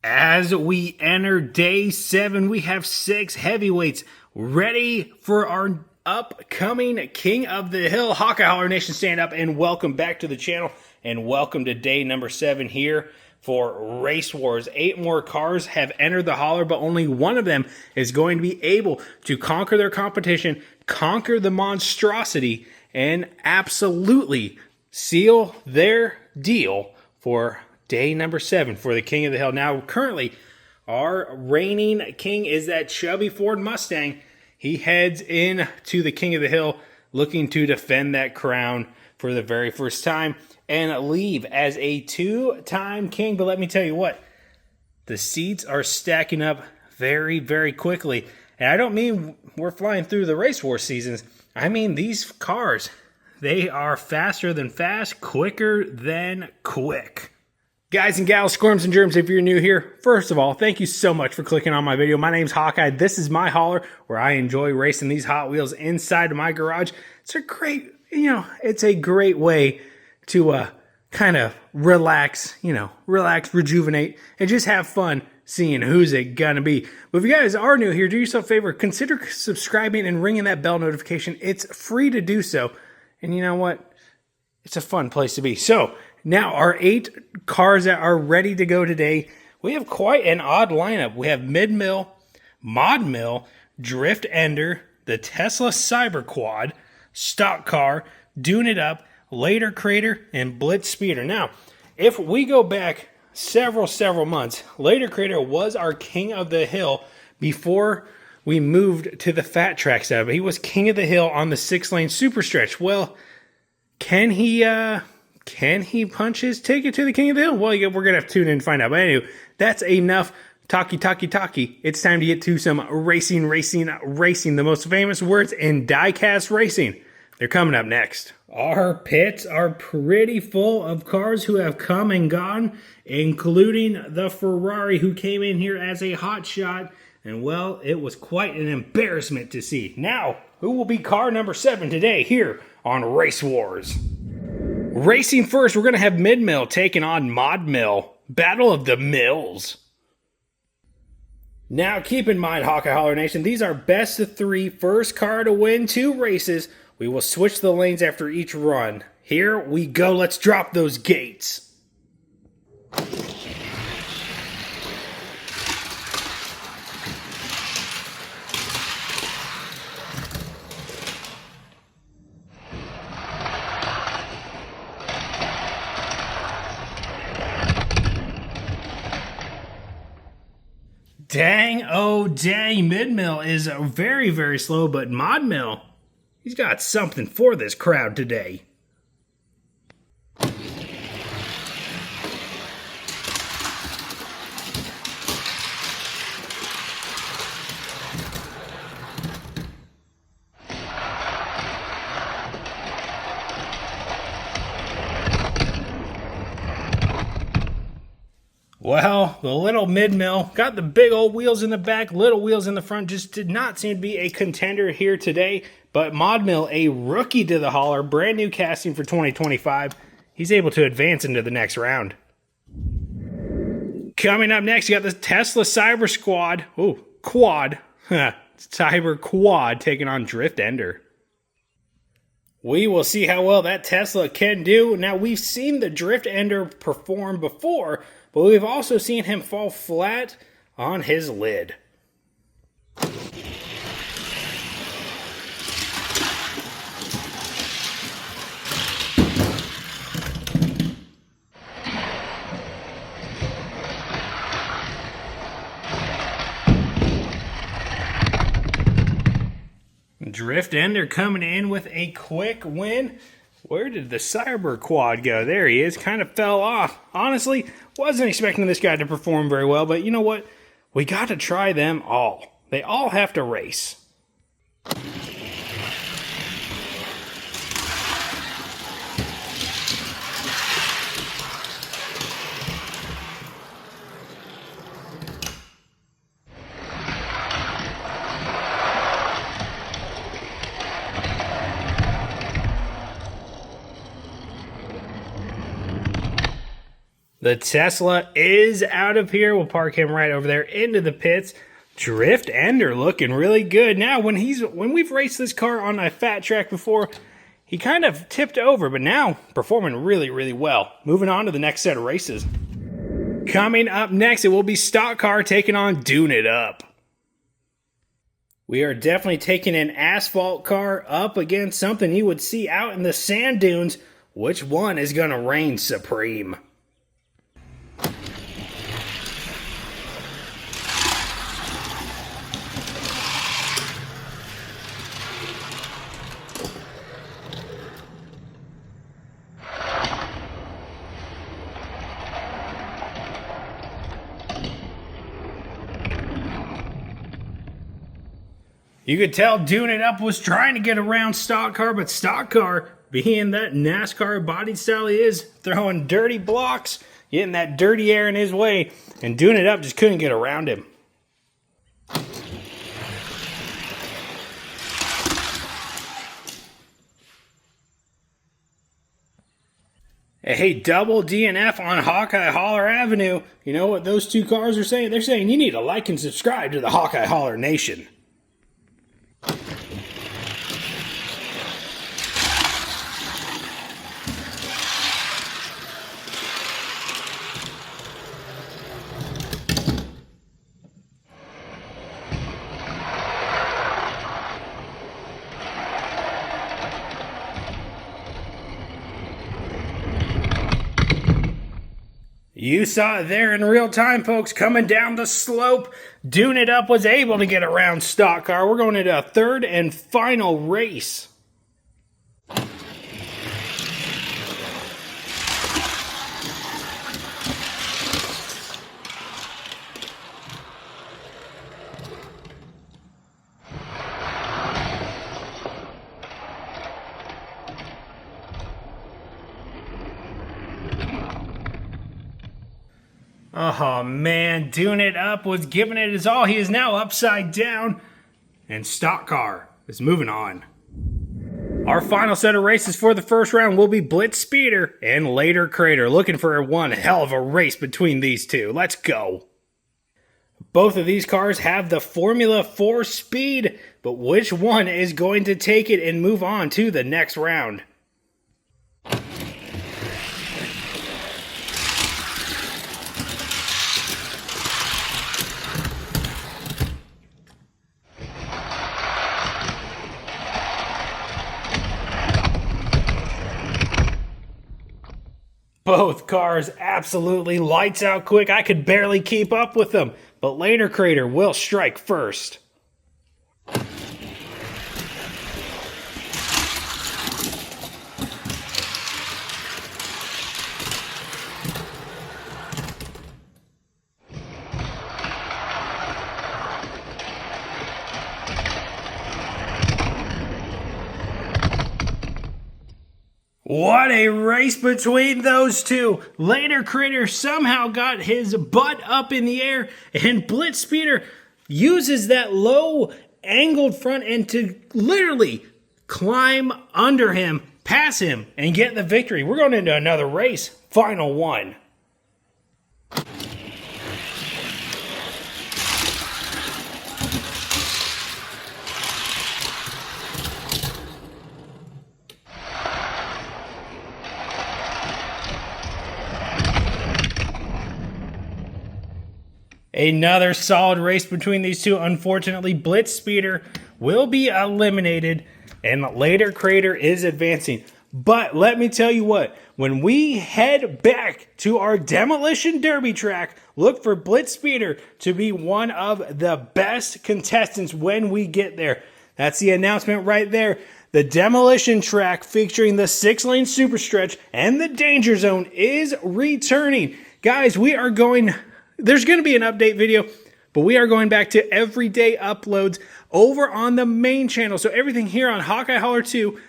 As we enter day 7, we have 6 heavyweights ready for our upcoming King of the Hill. Hawkeye Holler Nation, stand up and welcome back to the channel. And welcome to day number 7 here for Race Wars. 8 more cars have entered the holler, but only one of them is going to be able to conquer their competition, conquer the monstrosity, and absolutely seal their deal for day number 7 for the King of the Hill. Now, currently, our reigning king is that chubby Ford Mustang. He heads in to the King of the Hill looking to defend that crown for the very first time and leave as a 2-time king. But let me tell you what, the seats are stacking up very, very quickly. And I don't mean we're flying through the race war seasons. I mean these cars, they are faster than fast, quicker than quick. Guys and gals, squirms and germs, if you're new here, first of all, thank you so much for clicking on my video. My name's Hawkeye. This is my hauler where I enjoy racing these Hot Wheels inside of my garage. It's a great, it's a great way to kind of relax, rejuvenate, and just have fun seeing who's it gonna be. But if you guys are new here, do yourself a favor, consider subscribing and ringing that bell notification. It's free to do so. And you know what? It's a fun place to be. So, now, our 8 cars that are ready to go today, we have quite an odd lineup. We have Mid-Mill, Mod Mill, Drift Ender, the Tesla Cyber Quad, Stock Car, Dune It Up, Later Crater, and Blitz Speeder. Now, if we go back several months, Later Crater was our King of the Hill before we moved to the Fat Track setup. He was King of the Hill on the 6-lane super stretch. Well, can he punch his ticket to the King of the Hill? Well, we're going to have to tune in and find out. But anyway, that's enough talky. It's time to get to some racing. The most famous words in diecast racing. They're coming up next. Our pits are pretty full of cars who have come and gone, including the Ferrari who came in here as a hot shot. And well, it was quite an embarrassment to see. Now, who will be car number 7 today here on Race Wars? Racing first, we're going to have Mid-Mill taking on Mod Mill. Battle of the Mills. Now, keep in mind, Hawkeye Holler Nation, these are best of 3, first car to win 2 races. We will switch the lanes after each run. Here we go. Let's drop those gates. Dang, oh dang, Mid-Mill is very, very slow, but Mod Mill, he's got something for this crowd today. Well, the little Mid-Mill got the big old wheels in the back, little wheels in the front. Just did not seem to be a contender here today. But Mod Mill, a rookie to the holler, brand new casting for 2025. He's able to advance into the next round. Coming up next, you got the Tesla Cyber Squad. Oh, Quad. Cyber Quad taking on Drift Ender. We will see how well that Tesla can do. Now, we've seen the Drift Ender perform before, but we've also seen him fall flat on his lid. Drift Ender coming in with a quick win. Where did the Cyber Quad go? There he is. Kind of fell off. Honestly, wasn't expecting this guy to perform very well, but you know what? We got to try them all. They all have to race. The Tesla is out of here. We'll park him right over there into the pits. Drift Ender looking really good. Now, when we've raced this car on a fat track before, he kind of tipped over, but now performing really, really well. Moving on to the next set of races. Coming up next, it will be Stock Car taking on Dune It Up. We are definitely taking an asphalt car up against something you would see out in the sand dunes. Which one is going to reign supreme? You could tell Dune It Up was trying to get around Stock Car, but Stock Car, being that NASCAR body style he is, throwing dirty blocks, getting that dirty air in his way, and Dune It Up just couldn't get around him. Hey, double DNF on Hawkeye Holler Avenue. You know what those two cars are saying? They're saying you need to like and subscribe to the Hawkeye Holler Nation. You saw it there in real time, folks, coming down the slope. Dune It Up was able to get around Stock Car. We're going into a third and final race. Oh man, Dune It Up was giving it his all. He is now upside down, and Stock Car is moving on. Our final set of races for the first round will be Blitz Speeder and Later Crater. Looking for one hell of a race between these two. Let's go. Both of these cars have the Formula 4 speed, but which one is going to take it and move on to the next round? Both cars absolutely lights out quick. I could barely keep up with them, but Later Crater will strike first. What a race between those two. Later Crater somehow got his butt up in the air, and Blitz Speeder uses that low angled front end to literally climb under him, pass him, and get the victory. We're going into another race. Final one. Another solid race between these two. Unfortunately, Blitz Speeder will be eliminated, and Later Crater is advancing. But let me tell you what, when we head back to our Demolition Derby track, look for Blitz Speeder to be one of the best contestants when we get there. That's the announcement right there. The Demolition track featuring the 6-lane super stretch and the Danger Zone is returning. Guys, there's going to be an update video, but we are going back to everyday uploads over on the main channel. So everything here on Hawkeye Holler 2,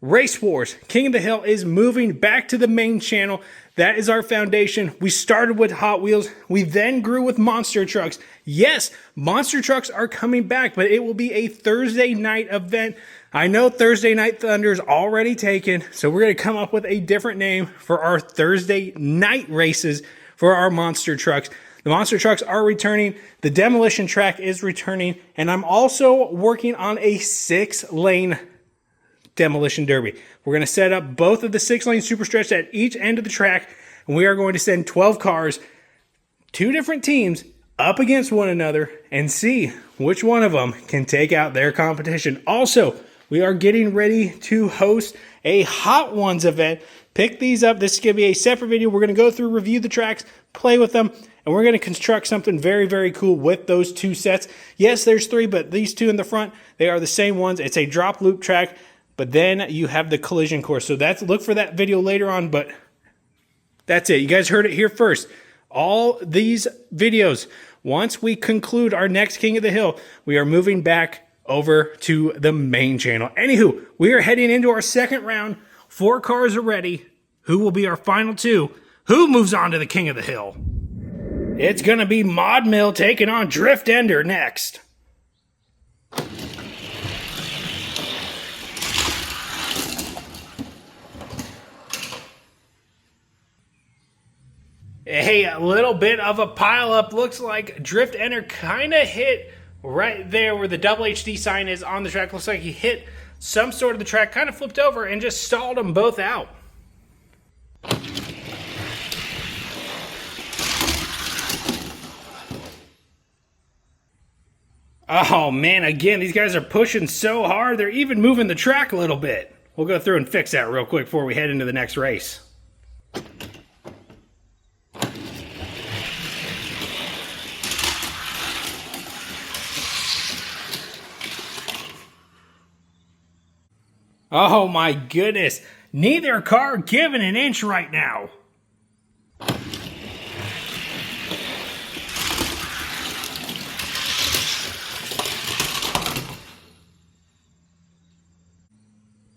Race Wars, King of the Hill is moving back to the main channel. That is our foundation. We started with Hot Wheels. We then grew with monster trucks. Yes, monster trucks are coming back, but it will be a Thursday night event. I know Thursday Night Thunder is already taken, so we're going to come up with a different name for our Thursday night races. for our monster trucks. The monster trucks are returning. The demolition track is returning. And I'm also working on a 6-lane demolition derby. We're going to set up both of the 6-lane super stretch at each end of the track. And we are going to send 12 cars, 2 different teams, up against one another and see which one of them can take out their competition. Also, we are getting ready to host a Hot Ones event. Pick these up. This is going to be a separate video. We're going to go through, review the tracks, play with them, and we're going to construct something very, very cool with those 2 sets. Yes, there's 3, but these 2 in the front, they are the same ones. It's a drop loop track, but then you have the collision course. So look for that video later on, but that's it. You guys heard it here first. All these videos, once we conclude our next King of the Hill, we are moving back over to the main channel. Anywho, we are heading into our second round. 4 cars are ready. Who will be our final 2? Who moves on to the King of the Hill? It's going to be Mod Mill taking on Drift Ender next. Hey, a little bit of a pileup. Looks like Drift Ender kind of hit right there where the double HD sign is on the track. Looks like he hit some sort of the track, kind of flipped over and just stalled them both out. Oh man, again, these guys are pushing so hard. They're even moving the track a little bit. We'll go through and fix that real quick before we head into the next race. Oh my goodness, neither car giving an inch right now.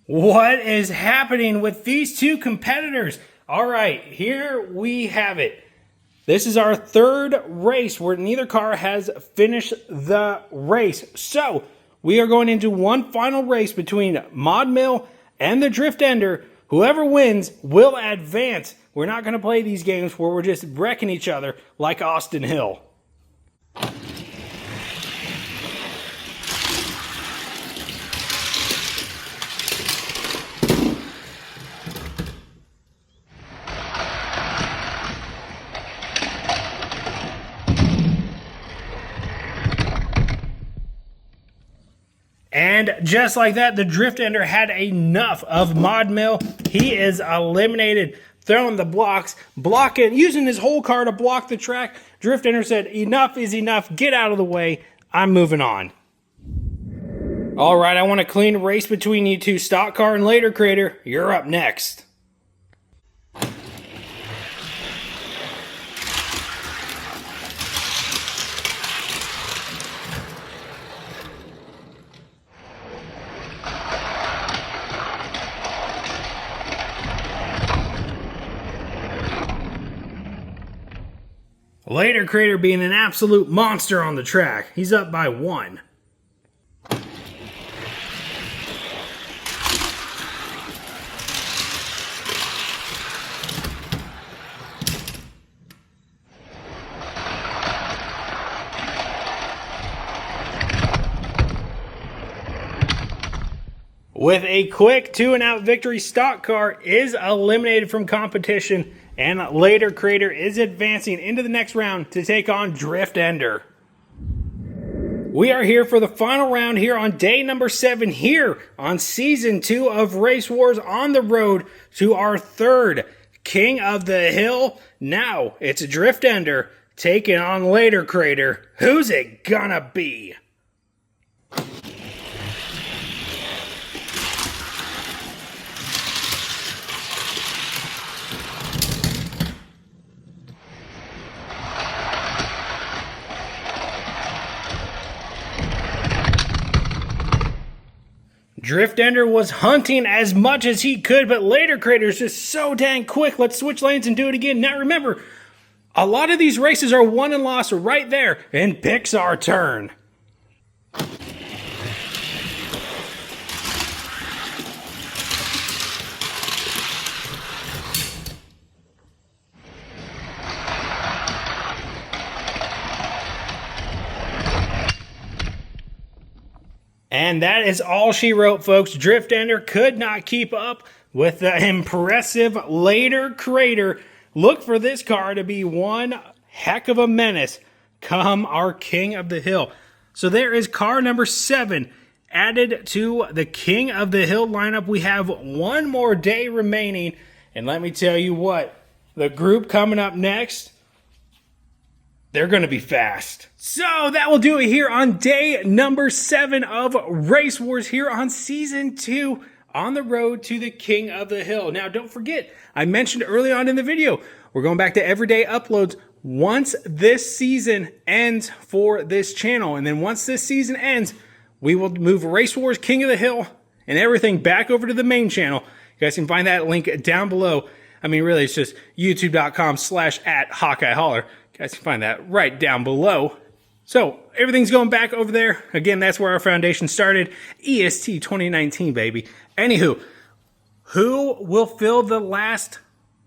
What is happening with these 2 competitors? All right, here we have it. This is our 3rd race where neither car has finished the race. So we are going into one final race between Mod Mill and the Drift Ender. Whoever wins will advance. We're not going to play these games where we're just wrecking each other like Austin Hill. And just like that, the Drift Ender had enough of Mod Mill. He is eliminated, throwing the blocks, using his whole car to block the track. Drift Ender said, enough is enough, get out of the way, I'm moving on. All right, I want a clean race between you 2, Stock Car and Later Creator. You're up next. Later Creator being an absolute monster on the track. He's up by 1. With a quick 2-and-out victory, Stock Car is eliminated from competition, and Later Creator is advancing into the next round to take on Drift Ender. We are here for the final round here on day number 7 here on season 2 of Race Wars, on the road to our 3rd King of the Hill. Now it's Drift Ender taking on Later Creator. Who's it gonna be? Drift Ender was hunting as much as he could, but Later Creator is just so dang quick. Let's switch lanes and do it again. Now remember, a lot of these races are won and lost right there in Pixar turn. And that is all she wrote, folks. Drift Ender could not keep up with the impressive Later Crater. Look for this car to be one heck of a menace come our King of the Hill. So there is car number 7 added to the King of the Hill lineup. We have one more day remaining. And let me tell you what, the group coming up next, they're going to be fast. So that will do it here on day number 7 of Race Wars here on Season 2 on the road to the King of the Hill. Now, don't forget, I mentioned early on in the video, we're going back to everyday uploads once this season ends for this channel. And then once this season ends, we will move Race Wars King of the Hill and everything back over to the main channel. You guys can find that link down below. I mean, really, it's just youtube.com/@HawkeyeHauler. You guys can find that right down below. So everything's going back over there. Again, that's where our foundation started. EST 2019, baby. Anywho, who will fill the last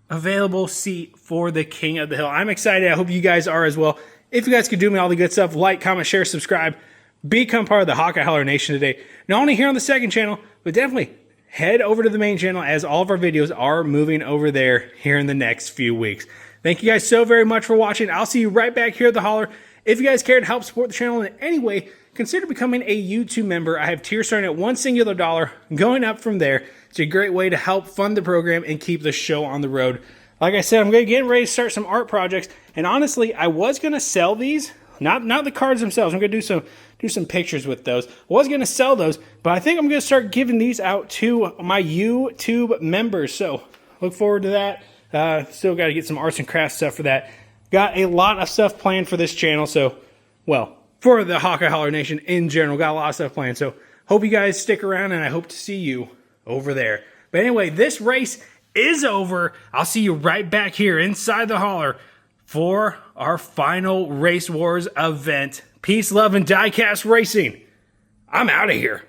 available seat for the King of the Hill? I'm excited. I hope you guys are as well. If you guys could do me all the good stuff, like, comment, share, subscribe, become part of the Hawkeye Hauler Nation today. Not only here on the second channel, but definitely head over to the main channel as all of our videos are moving over there here in the next few weeks. Thank you guys so very much for watching. I'll see you right back here at the Holler. If you guys care to help support the channel in any way, consider becoming a YouTube member. I have tiers starting at $1 singular dollar, going up from there. It's a great way to help fund the program and keep the show on the road. Like I said, I'm going to get ready to start some art projects. And honestly, I was going to sell these, not the cards themselves. I'm going to do some pictures with those. I was going to sell those, but I think I'm going to start giving these out to my YouTube members. So look forward to that. Still got to get some arts and crafts stuff for that. Got a lot of stuff planned for this channel. So, well, for the Hawkeye Hauler Nation in general, got a lot of stuff planned. So hope you guys stick around, and I hope to see you over there. But anyway, this race is over. I'll see you right back here inside the Holler for our final Race Wars event. Peace, love, and Diecast Racing. I'm out of here.